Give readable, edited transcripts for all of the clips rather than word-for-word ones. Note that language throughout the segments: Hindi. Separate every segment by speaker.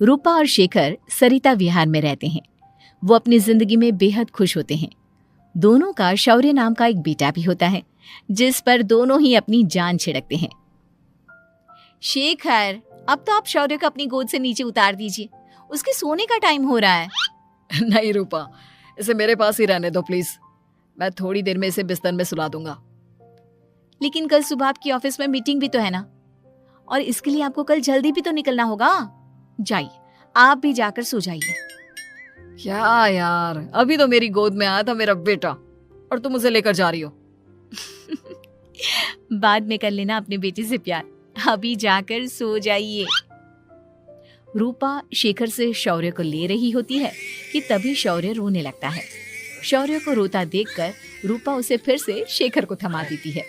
Speaker 1: रूपा और शेखर सरिता विहार में रहते हैं। वो अपनी जिंदगी में बेहद खुश होते हैं। दोनों का शौर्य नाम का एक बेटा भी होता है, जिस पर दोनों ही अपनी जान छिड़कते हैं। शेखर, अब तो आप शौर्य को अपनी गोद से नीचे उतार दीजिए, उसके सोने का टाइम हो रहा है।
Speaker 2: नहीं रूपा, इसे मेरे पास ही रहने दो प्लीज। मैं थोड़ी देर में इसे बिस्तर में सुला दूंगा।
Speaker 1: लेकिन कल सुबह आपकी ऑफिस में मीटिंग भी तो है ना, और इसके लिए आपको कल जल्दी भी तो निकलना होगा। जाइए, आप भी जाकर सो जाइए।
Speaker 2: क्या यार, अभी तो मेरी गोद में आया था मेरा बेटा और तुम उसे लेकर जा रही हो।
Speaker 1: बाद में कर लेना अपने बेटे से प्यार, अभी जाकर सो जाइए। रूपा शेखर से शौर्य को ले रही होती है कि तभी शौर्य रोने लगता है। शौर्य को रोता देखकर रूपा उसे फिर से शेखर को थमा देती है।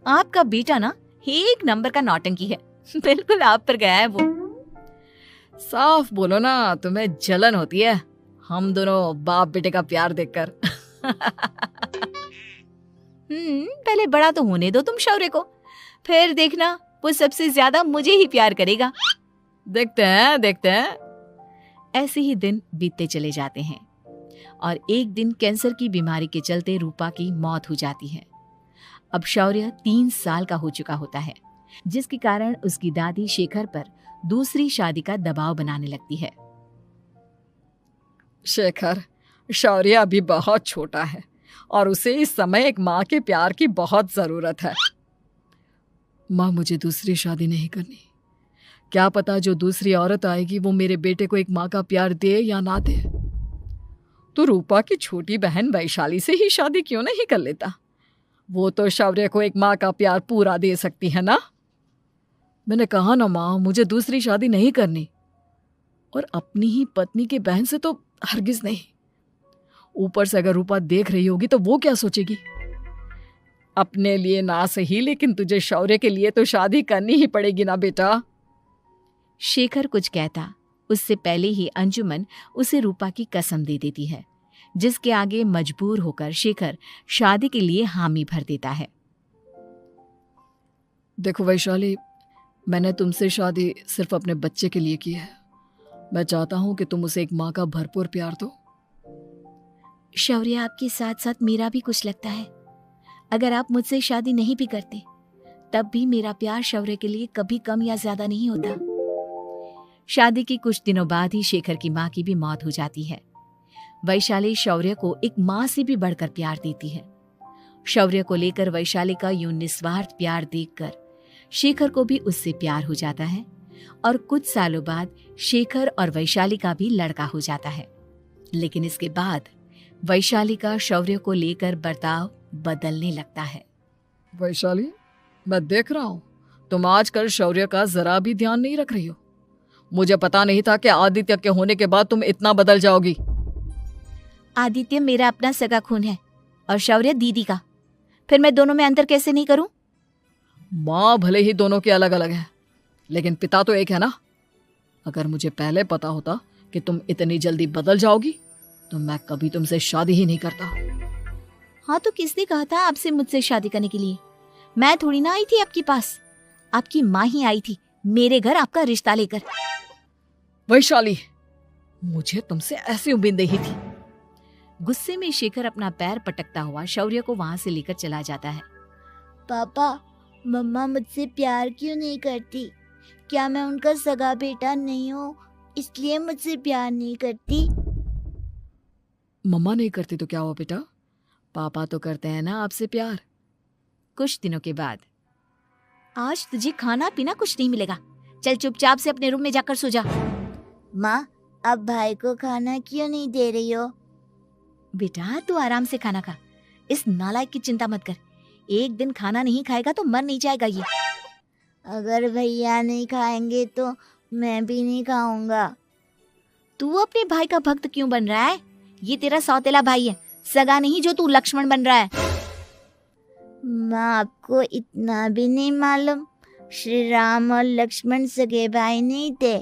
Speaker 1: आपका बेटा ना एक नंबर का नौटंकी है, बिल्कुल आप पर गया है वो।
Speaker 2: साफ बोलो ना, तुम्हें जलन होती है हम दोनों बाप बेटे का प्यार देखकर।
Speaker 1: पहले बड़ा तो होने दो तुम शौर्य को, फिर देखना वो सबसे ज्यादा मुझे ही प्यार करेगा।
Speaker 2: देखते हैं।
Speaker 1: ऐसे ही दिन बीतते चले जाते हैं और एक दिन कैंसर की बीमारी के चलते रूपा की मौत हो जाती है। अब शौर्य 3 साल का हो चुका होता है, जिसके कारण उसकी दादी शेखर पर दूसरी शादी का दबाव बनाने लगती है।
Speaker 2: शेखर, शौर्य अभी बहुत छोटा है और उसे इस समय एक माँ के प्यार की बहुत जरूरत है। माँ, मुझे दूसरी शादी नहीं करनी। क्या पता जो दूसरी औरत आएगी वो मेरे बेटे को एक माँ का प्यार दे या ना दे। तो रूपा की छोटी बहन वैशाली से ही शादी क्यों नहीं कर लेता? वो तो शौर्य को एक माँ का प्यार पूरा दे सकती है ना। मैंने कहा ना माँ, मुझे दूसरी शादी नहीं करनी, और अपनी ही पत्नी की बहन से तो हरगिज नहीं। ऊपर से अगर रूपा देख रही होगी तो वो क्या सोचेगी? अपने लिए ना सही, लेकिन तुझे शौर्य के लिए तो शादी करनी ही पड़ेगी ना बेटा।
Speaker 1: शेखर कुछ कहता उससे पहले ही अंजुमन उसे रूपा की कसम दे देती है, जिसके आगे मजबूर होकर शेखर शादी के लिए हामी भर देता है।
Speaker 2: देखो वैशाली, मैंने तुमसे शादी सिर्फ अपने बच्चे के लिए की है। मैं चाहता हूं कि तुम उसे एक माँ का भरपूर प्यार दो।
Speaker 1: शौर्य, आपके साथ साथ मेरा भी कुछ लगता है। अगर आप मुझसे शादी नहीं भी करते तब भी मेरा प्यार शौर्य के लिए कभी कम या ज्यादा नहीं होता। शादी के कुछ दिनों बाद ही शेखर की माँ की भी मौत हो जाती है। वैशाली शौर्य को एक माँ से भी बढ़कर प्यार देती है। शौर्य को लेकर वैशाली का यूं निस्वार्थ प्यार देखकर शेखर को भी उससे प्यार हो जाता है और कुछ सालों बाद शेखर और वैशाली का भी लड़का हो जाता है। लेकिन इसके बाद वैशाली का शौर्य को लेकर बर्ताव बदलने लगता है।
Speaker 2: वैशाली, मैं देख रहा हूँ तुम आजकल शौर्य का जरा भी ध्यान नहीं रख रही हो। मुझे पता नहीं था कि आदित्य के होने के बाद तुम इतना बदल जाओगी।
Speaker 1: आदित्य मेरा अपना सगा खून है और शौर्य दीदी का, फिर मैं दोनों में अंतर कैसे नहीं करूं?
Speaker 2: माँ भले ही दोनों के अलग अलग है, लेकिन पिता तो एक है ना। अगर मुझे पहले पता होता कि तुम इतनी जल्दी बदल जाओगी तो मैं कभी तुमसे शादी ही नहीं करता।
Speaker 1: हाँ, तो किसने कहा था आपसे मुझसे शादी करने के लिए? मैं थोड़ी ना आई थी आपके पास, आपकी माँ ही आई थी मेरे घर आपका रिश्ता लेकर।
Speaker 2: वैशाली, मुझे तुमसे ऐसी उम्मीद नहीं थी।
Speaker 1: गुस्से में शेखर अपना पैर पटकता हुआ शौर्य को वहां से लेकर चला जाता है।
Speaker 3: पापा, मम्मा मुझसे प्यार क्यों नहीं करती? क्या मैं उनका सगा बेटा नहीं हूँ इसलिए मुझसे प्यार नहीं करती?
Speaker 2: मम्मा नहीं करती तो क्या हुआ बेटा, पापा तो करते हैं ना आपसे प्यार।
Speaker 1: कुछ दिनों के बाद, आज तुझे खाना पीना कुछ नहीं मिलेगा, चल चुपचाप से अपने रूम में जाकर सो जा।
Speaker 3: माँ, अब भाई को खाना क्यों नहीं दे रही हो?
Speaker 1: बेटा तू आराम से खाना खा, इस नालायक की चिंता मत कर। एक दिन खाना नहीं खाएगा तो मर नहीं जाएगा ये।
Speaker 3: अगर भैया नहीं खाएंगे तो मैं भी नहीं खाऊंगा।
Speaker 1: तू अपने भाई का भक्त क्यों बन रहा है? ये तेरा सौतेला भाई है, सगा नहीं जो तू लक्ष्मण बन रहा है।
Speaker 3: माँ, आपको इतना भी नहीं मालूम? श्री राम और लक्ष्मण सगे भाई नहीं थे।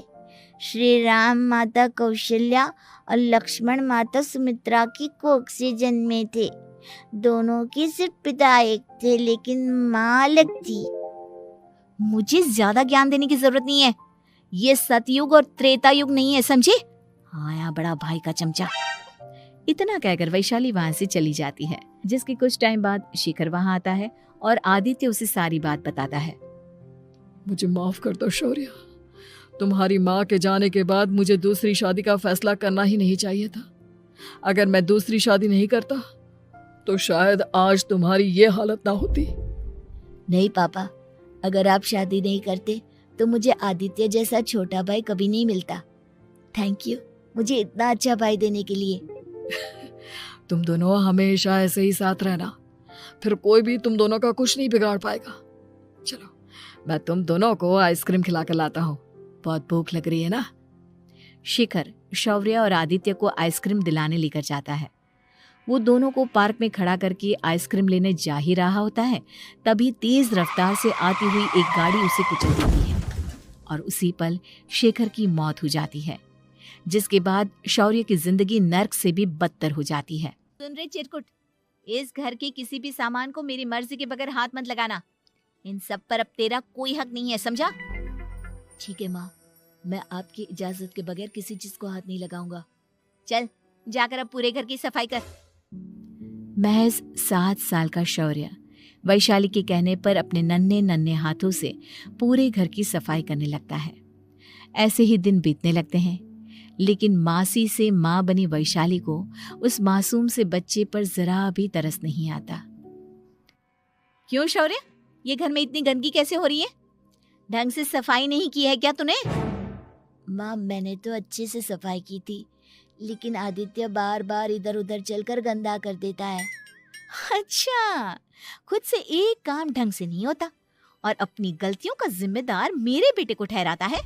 Speaker 3: श्री राम माता कौशल्या और लक्ष्मण माता सुमित्रा की कोख से जन्मे थे। दोनों के सिर्फ पिता एक थे लेकिन माँ अलग थी।
Speaker 1: मुझे ज्यादा ज्ञान देने की जरूरत नहीं है, ये सतयुग और त्रेता युग नहीं है, समझे? आया बड़ा भाई का चमचा। इतना कहकर वैशाली वहां से चली जाती है। जिसके कुछ टाइम बाद शिखर वहां आता है और आदित्य उसे सारी बात बताता है।
Speaker 2: मुझे माफ कर दो शौर्य, तुम्हारी माँ के जाने के बाद मुझे दूसरी शादी का फैसला करना ही नहीं चाहिए था। अगर मैं दूसरी शादी नहीं करता तो शायद आज तुम्हारी ये हालत ना होती।
Speaker 3: नहीं पापा, अगर आप शादी नहीं करते तो मुझे आदित्य जैसा छोटा भाई कभी नहीं मिलता। थैंक यू मुझे इतना अच्छा भाई देने के लिए।
Speaker 2: तुम दोनों हमेशा ऐसे ही साथ रहना, फिर कोई भी तुम दोनों का कुछ नहीं बिगाड़ पाएगा। चलो मैं तुम दोनों को आइसक्रीम खिला कर लाता हूँ, बहुत भूख लग रही है ना।
Speaker 1: शिखर शौर्य और आदित्य को आइसक्रीम दिलाने लेकर जाता है। वो दोनों को पार्क में खड़ा करके आइसक्रीम लेने जा ही रहा होता है, तभी तेज रफ्तार से आती हुई एक गाड़ी उसे कुचल देती है और उसी पल शेखर की मौत हो जाती है, जिसके बाद शौर्य की जिंदगी नर्क से भी बदतर हो जाती है। सुन रहे चिरकुट, इस घर के किसी भी सामान को मेरी मर्जी के बगैर हाथ मत लगाना। इन सब पर अब तेरा कोई हक नहीं है, समझा?
Speaker 3: ठीक है माँ, मैं आपकी इजाजत के बगैर किसी चीज को हाथ नहीं लगाऊंगा।
Speaker 1: चल जाकर अब पूरे घर की सफाई कर। महज 7 साल का शौर्य वैशाली के कहने पर अपने नन्हे नन्हे हाथों से पूरे घर की सफाई करने लगता है। ऐसे ही दिन बीतने लगते हैं, लेकिन मासी से माँ बनी वैशाली को उस मासूम से बच्चे पर जरा भी तरस नहीं आता। क्यों शौर्य, ये घर में इतनी गंदगी कैसे हो रही है? ढंग से सफाई नहीं की है क्या तूने?
Speaker 3: माँ मैंने तो अच्छे से सफाई की थी, लेकिन आदित्य बार बार इधर उधर चलकर गंदा कर देता है।
Speaker 1: अच्छा, खुद से एक काम ढंग से नहीं होता और अपनी गलतियों का जिम्मेदार मेरे बेटे को ठहराता है।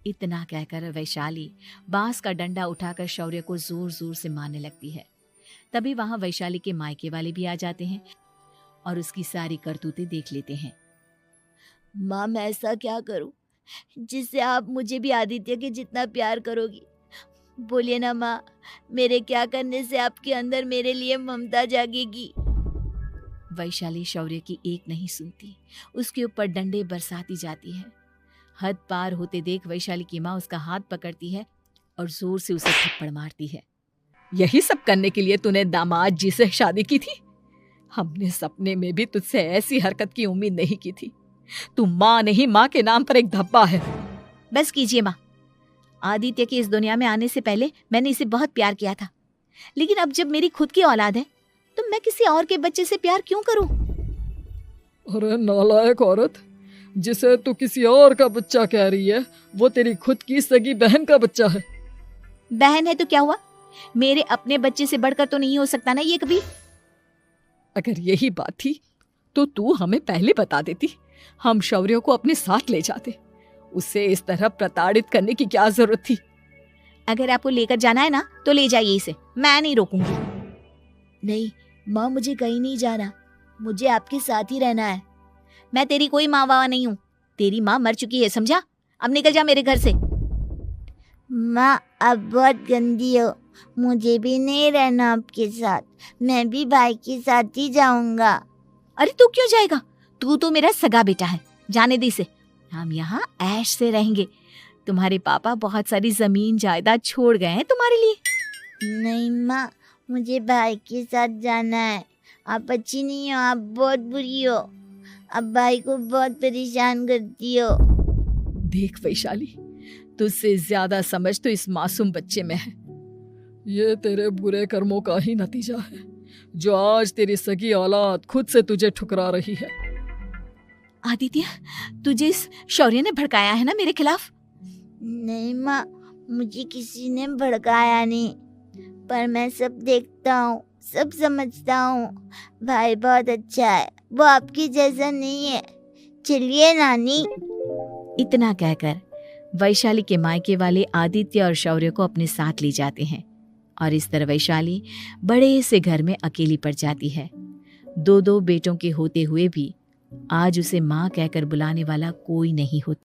Speaker 1: इतना कहकर वैशाली बांस का डंडा उठाकर शौर्य को जोर जोर से मारने लगती है। तभी वहां वैशाली के मायके वाले भी आ जाते हैं और उसकी सारी करतूतें देख लेते हैं।
Speaker 3: माँ मैं ऐसा क्या करूं जिससे आप मुझे भी आदित्य के जितना प्यार करोगी? बोलिए ना माँ, मेरे क्या करने से आपके अंदर मेरे लिए ममता जागेगी?
Speaker 1: वैशाली शौर्य की एक नहीं सुनती, उसके ऊपर डंडे बरसाती जाती है। हद पार होते देख वैशाली की माँ उसका हाथ पकड़ती है और जोर से उसे थप्पड़ मारती है।
Speaker 2: यही सब करने के लिए तूने दामाद जी से शादी की थी? हमने सपने में भी तुझसे ऐसी हरकत की उम्मीद नहीं की थी। तू माँ नहीं, माँ के नाम पर एक धब्बा है।
Speaker 1: बस कीजिए माँ, आदित्य के इस दुनिया में आने से पहले मैंने इसे बहुत प्यार किया था, लेकिन अब जब मेरी खुद की औलाद है तो मैं किसी और के बच्चे से प्यार क्यों करूं?
Speaker 2: अरे नालायक औरत, जिसे तू किसी और का बच्चा कह रही है वो तेरी खुद की सगी बहन का बच्चा है।
Speaker 1: बहन है तो क्या हुआ, मेरे अपने बच्चे से बढ़कर तो नहीं हो सकता ना ये कभी।
Speaker 2: अगर यही बात थी तो तू हमें पहले बता देती, हम शौर्य को अपने साथ ले जाते। उसे इस तरह प्रताड़ित करने की क्या जरूरत थी?
Speaker 1: अगर आपको लेकर जाना है ना तो ले जाइए इसे, मैं नहीं रोकूंगी।
Speaker 3: नहीं माँ, मुझे कहीं नहीं जाना, मुझे आपके साथ ही रहना है।
Speaker 1: मैं तेरी कोई माँ बाबा नहीं हूँ, तेरी माँ मर चुकी है, समझा? अब निकल जा मेरे घर से।
Speaker 3: माँ आप बहुत गंदी हो, मुझे भी नहीं रहना आपके साथ, मैं भी भाई के साथ ही जाऊंगा।
Speaker 1: अरे तू क्यों जाएगा, तू तो मेरा सगा बेटा है, जाने दे इसे। हम यहाँ ऐश से रहेंगे, तुम्हारे पापा बहुत सारी जमीन जायदाद छोड़ गए हैं तुम्हारे लिए।
Speaker 3: नहीं माँ, मुझे भाई के साथ जाना है। आप अच्छी नहीं हो, आप बहुत बुरी हो, आप भाई को बहुत परेशान करती हो।
Speaker 2: देख वैशाली, तुझसे ज्यादा समझ तो इस मासूम बच्चे में है। ये तेरे बुरे कर्मों का ही नतीजा है जो आज तेरी सगी औलाद खुद से तुझे ठुकरा रही है।
Speaker 1: आदित्य, तुझे इस शौर्य ने भड़काया है ना मेरे खिलाफ?
Speaker 3: नहीं माँ, मुझे किसी ने भड़काया नहीं, पर मैं सब देखता हूँ, सब समझता हूँ। भाई बहुत अच्छा है, वो आपकी जैसा नहीं है। चलिए नानी।
Speaker 1: इतना कहकर वैशाली के मायके वाले आदित्य और शौर्य को अपने साथ ले जाते हैं और इस तरह वैशाली बड़े से घर में अकेली पड़ जाती है। 2 बेटों के होते हुए भी आज उसे माँ कहकर बुलाने वाला कोई नहीं होता।